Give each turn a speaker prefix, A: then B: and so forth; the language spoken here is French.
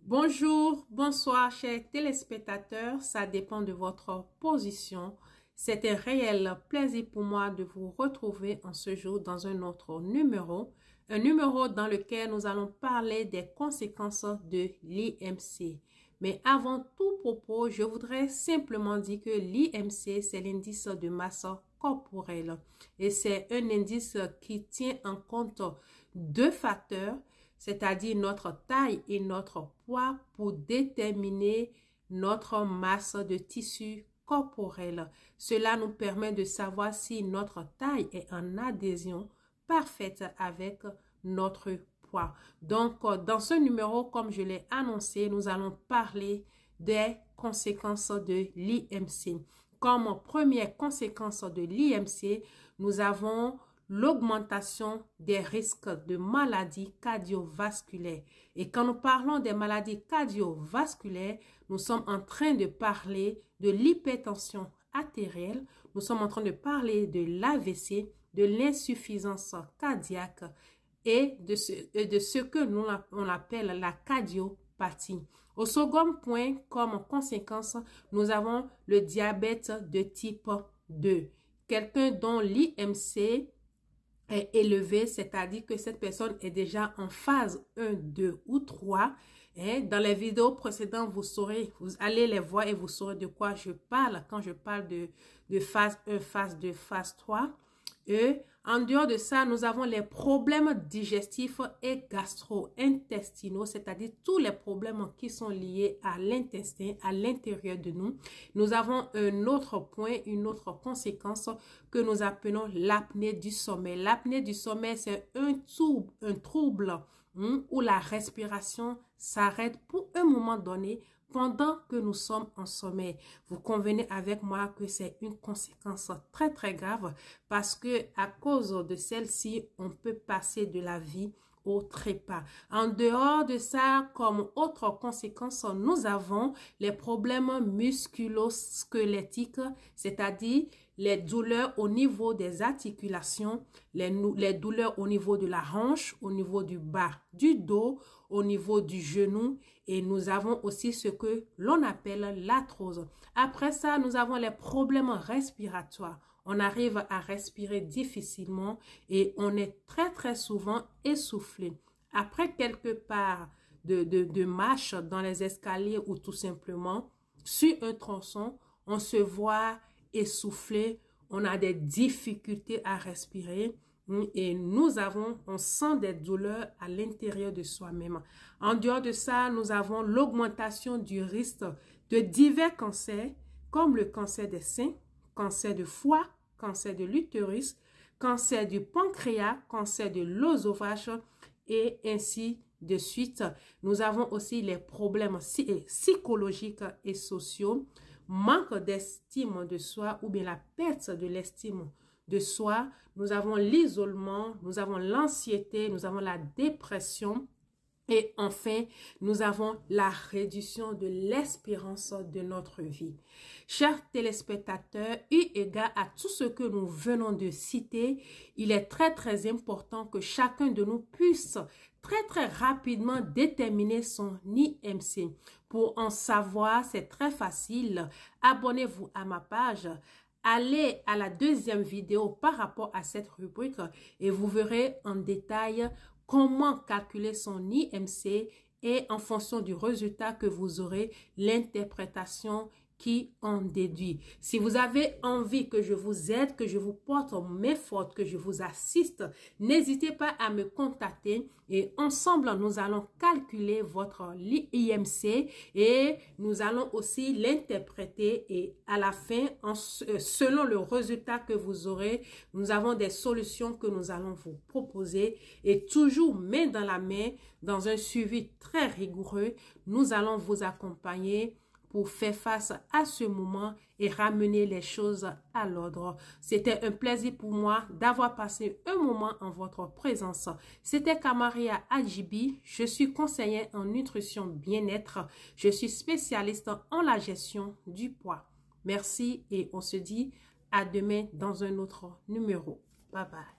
A: Bonjour, bonsoir chers téléspectateurs, ça dépend de votre position. C'est un réel plaisir pour moi de vous retrouver en ce jour dans un autre numéro. Un numéro dans lequel nous allons parler des conséquences de l'IMC. Mais avant tout propos, je voudrais simplement dire que l'IMC, c'est l'indice de masse corporelle. Et c'est un indice qui tient en compte deux facteurs, c'est-à-dire notre taille et notre poids pour déterminer notre masse de tissu corporel. Cela nous permet de savoir si notre taille est en adhésion parfaite avec notre poids. Donc, dans ce numéro, comme je l'ai annoncé, nous allons parler des conséquences de l'IMC. Comme première conséquence de l'IMC, nous avons l'augmentation des risques de maladies cardiovasculaires. Et quand nous parlons des maladies cardiovasculaires, nous sommes en train de parler de l'hypertension artérielle, nous sommes en train de parler de l'AVC, de l'insuffisance cardiaque et de ce que on appelle la cardiopathie. Au second point, comme conséquence, nous avons le diabète de type 2. Quelqu'un dont l'IMC est élevé, c'est-à-dire que cette personne est déjà en phase 1, 2 ou 3. Dans les vidéos précédentes, vous allez les voir et vous saurez de quoi je parle quand je parle de phase 1, phase 2, phase 3. Et en dehors de ça, nous avons les problèmes digestifs et gastro-intestinaux, c'est-à-dire tous les problèmes qui sont liés à l'intestin, à l'intérieur de nous. Nous avons un autre point, une autre conséquence que nous appelons l'apnée du sommeil. L'apnée du sommeil, c'est un trouble où la respiration s'arrête pour un moment donné pendant que nous sommes en sommeil. Vous convenez avec moi que c'est une conséquence très très grave parce que à cause de celle-ci, on peut passer de la vie au trépas. En dehors de ça, comme autre conséquence, nous avons les problèmes musculo-squelettiques, c'est-à-dire les douleurs au niveau des articulations, les douleurs au niveau de la hanche, au niveau du bas du dos, au niveau du genou, et nous avons aussi ce que l'on appelle l'arthrose. Après ça, nous avons les problèmes respiratoires. On arrive à respirer difficilement et on est très très souvent essoufflé. Après quelques pas de marche dans les escaliers ou tout simplement sur un tronçon, on se voit essoufflé, on a des difficultés à respirer et on sent des douleurs à l'intérieur de soi-même. En dehors de ça, nous avons l'augmentation du risque de divers cancers comme le cancer des seins, cancer de foie, cancer de l'utérus, cancer du pancréas, cancer de l'œsophage et ainsi de suite. Nous avons aussi les problèmes psychologiques et sociaux, manque d'estime de soi ou bien la perte de l'estime de soi. Nous avons l'isolement, nous avons l'anxiété, nous avons la dépression. Et enfin, nous avons la réduction de l'espérance de notre vie. Chers téléspectateurs, eu égard à tout ce que nous venons de citer, il est très très important que chacun de nous puisse très rapidement déterminer son IMC. Pour en savoir, c'est très facile. Abonnez-vous à ma page. Allez à la deuxième vidéo par rapport à cette rubrique et vous verrez en détail comment calculer son IMC et en fonction du résultat que vous aurez, l'interprétation qui en déduit. Si vous avez envie que je vous aide, que je vous porte main forte, que je vous assiste, n'hésitez pas à me contacter et ensemble, nous allons calculer votre IMC et nous allons aussi l'interpréter et à la fin, selon le résultat que vous aurez, nous avons des solutions que nous allons vous proposer et toujours main dans la main, dans un suivi très rigoureux, nous allons vous accompagner pour faire face à ce moment et ramener les choses à l'ordre. C'était un plaisir pour moi d'avoir passé un moment en votre présence. C'était Kamaria Adjibi. Je suis conseillère en nutrition bien-être. Je suis spécialiste en la gestion du poids. Merci et on se dit à demain dans un autre numéro. Bye bye.